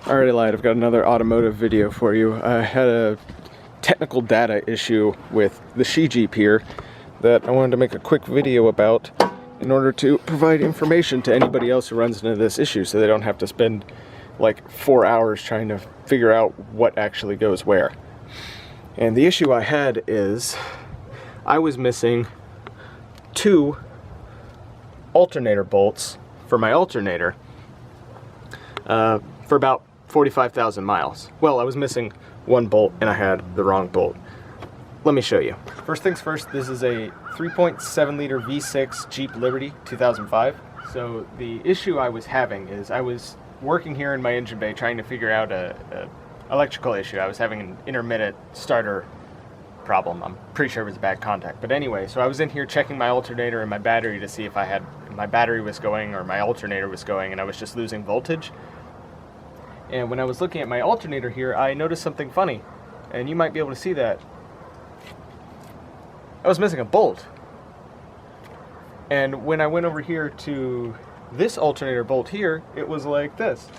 Alrighty, lad, I've got another automotive video for you. I had a technical data issue with the Jeep here that I wanted to make a quick video about in order to provide information to anybody else who runs into this issue so they don't have to spend like 4 hours trying to figure out what actually goes where. And the issue I had is I was missing 2 alternator bolts for my alternator for about 45,000 miles. Well, I was missing 1 bolt and I had the wrong bolt. Let me show you. First things first, this is a 3.7 liter V6 Jeep Liberty 2005. So the issue I was having is I was working here in my engine bay trying to figure out a electrical issue. I was having an intermittent starter problem. I'm pretty sure it was a bad contact. But anyway, so I was in here checking my alternator and my battery to see if my battery was going or my alternator was going, and I was just losing voltage. And when I was looking at my alternator here, I noticed something funny, and you might be able to see that. I was missing a bolt. And when I went over here to this alternator bolt here, it was like this.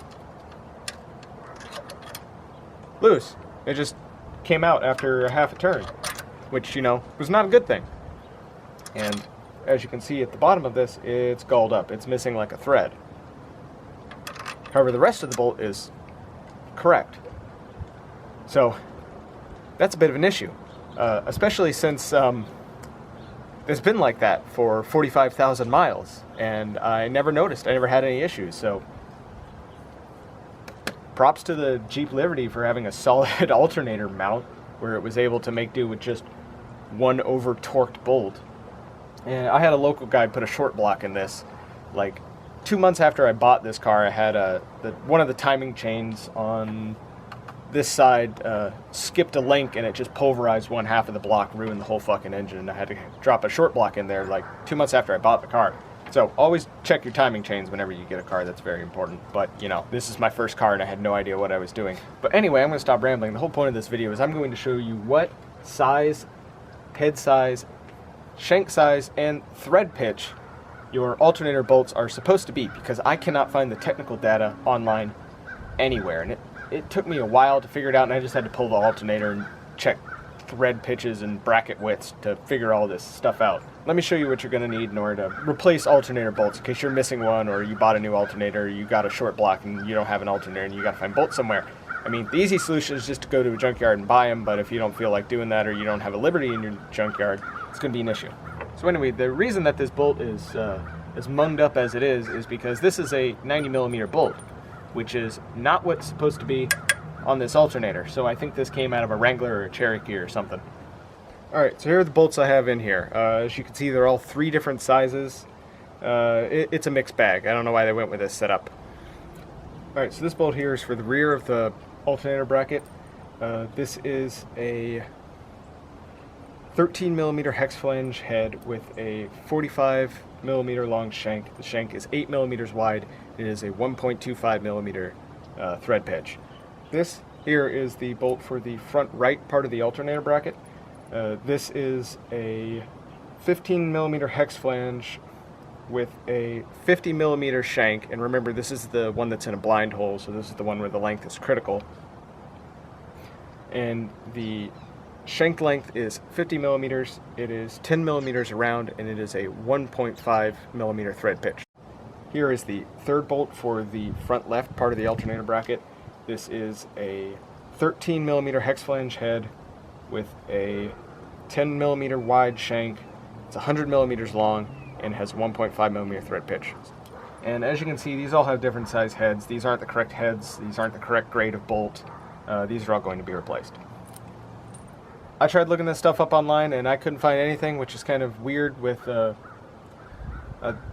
Loose. It just came out after half a turn, which, you know, was not a good thing. And as you can see at the bottom of this, it's galled up. It's missing like a thread. However, the rest of the bolt is correct. So that's a bit of an issue, especially since it's been like that for 45,000 miles, and I never noticed. I never had any issues. So props to the Jeep Liberty for having a solid alternator mount where it was able to make do with just 1 over-torqued bolt. And I had a local guy put a short block in this. Like 2 months after I bought this car, I had one of the timing chains on this side skipped a link, and it just pulverized 1/2 of the block, ruined the whole fucking engine, and I had to drop a short block in there like 2 months after I bought the car. So always check your timing chains whenever you get a car. That's very important. But, you know, this is my first car and I had no idea what I was doing. But anyway, I'm going to stop rambling. The whole point of this video is I'm going to show you what size, head size, shank size, and thread pitch your alternator bolts are supposed to be, because I cannot find the technical data online anywhere. And it took me a while to figure it out, and I just had to pull the alternator and check thread pitches and bracket widths to figure all this stuff out. Let me show you what you're going to need in order to replace alternator bolts in case you're missing one, or you bought a new alternator, or you got a short block and you don't have an alternator and you got to find bolts somewhere. I mean, the easy solution is just to go to a junkyard and buy them, but if you don't feel like doing that, or you don't have a Liberty in your junkyard, it's going to be an issue. So anyway, the reason that this bolt is as munged up as it is because this is a 90mm bolt, which is not what's supposed to be on this alternator. So I think this came out of a Wrangler or a Cherokee or something. Alright, so here are the bolts I have in here. As you can see, they're all 3 different sizes. It's a mixed bag. I don't know why they went with this setup. Alright, so this bolt here is for the rear of the alternator bracket. This is a 13mm hex flange head with a 45mm long shank. The shank is 8mm wide. It is a 1.25mm thread pitch. This here is the bolt for the front right part of the alternator bracket. This is a 15mm hex flange with a 50mm shank, and remember, this is the one that's in a blind hole, so this is the one where the length is critical. And the shank length is 50mm, it is 10mm around, and it is a 1.5mm thread pitch. Here is the third bolt for the front left part of the alternator bracket. This is a 13mm hex flange head with a 10mm wide shank. It's 100mm long and has 1.5mm thread pitch. And as you can see, these all have different size heads. These aren't the correct heads. These aren't the correct grade of bolt. These are all going to be replaced. I tried looking this stuff up online and I couldn't find anything, which is kind of weird with a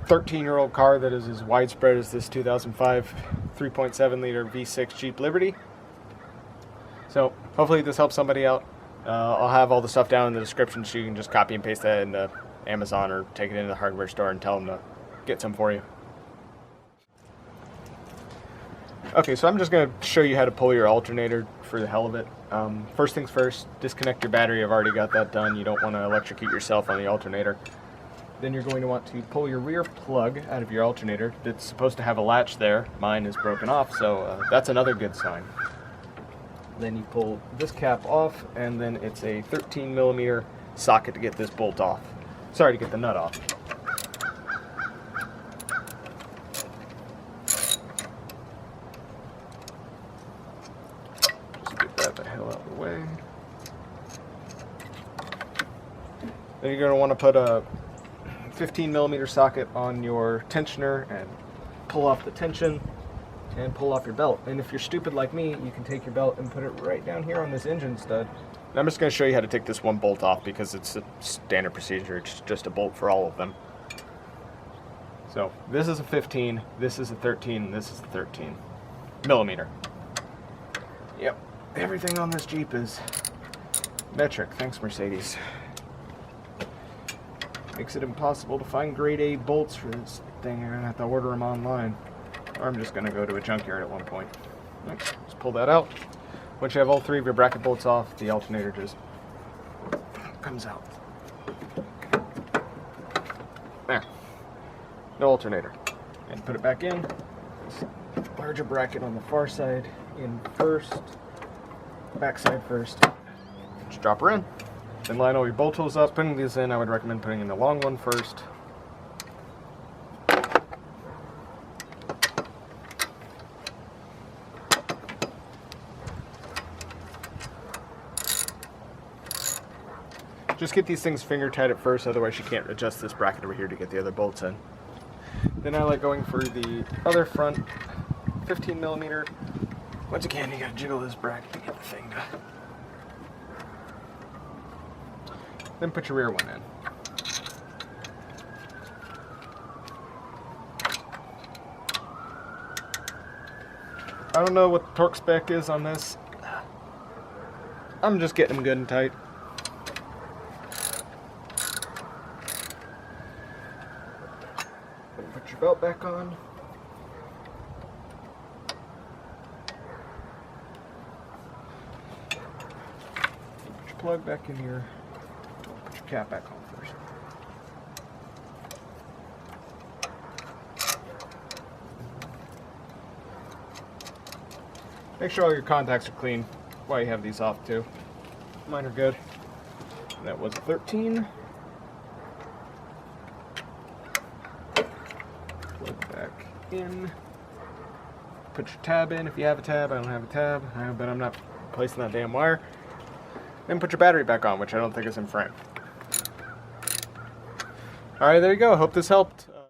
13-year-old car that is as widespread as this 2005 3.7 liter V6 Jeep Liberty. So hopefully this helps somebody out. I'll have all the stuff down in the description so you can just copy and paste that into Amazon or take it into the hardware store and tell them to get some for you. Okay, so I'm just going to show you how to pull your alternator for the hell of it. First things first, disconnect your battery. I've already got that done. You don't want to electrocute yourself on the alternator. Then you're going to want to pull your rear plug out of your alternator. It's supposed to have a latch there. Mine is broken off, so that's another good sign. Then you pull this cap off, and then it's a 13 millimeter socket to get this bolt off. Sorry, to get the nut off. Just get that the hell out of the way. Then you're going to want to put a 15 millimeter socket on your tensioner and pull off the tension and pull off your belt. And if you're stupid like me, you can take your belt and put it right down here on this engine stud. And I'm just going to show you how to take this one bolt off because it's a standard procedure. It's just a bolt for all of them. So this is a 15, this is a 13, and this is a 13 millimeter. Yep, everything on this Jeep is metric. Thanks, Mercedes. Makes it impossible to find grade A bolts for this thing. You're going to have to order them online. Or I'm just going to go to a junkyard at one point. Right, just pull that out. Once you have all three of your bracket bolts off, the alternator just comes out. There. No alternator. And put it back in. Larger bracket on the far side in first. Back side first. Just drop her in. Then line all your bolt holes up. Putting these in, I would recommend putting in the long one first. Just get these things finger tight at first, otherwise you can't adjust this bracket over here to get the other bolts in. Then I like going for the other front 15 millimeter. Once again, you gotta jiggle this bracket to get the thing to. Then put your rear one in. I don't know what the torque spec is on this. I'm just getting them good and tight. Put your belt back on. Put your plug back in here. Put your cap back on first. Make sure all your contacts are clean while you have these off too. Mine are good. And that was 13. Plug back in. Put your tab in if you have a tab. I don't have a tab, but I'm not replacing that damn wire. Then put your battery back on, which I don't think is in frame. Alright, there you go. I hope this helped.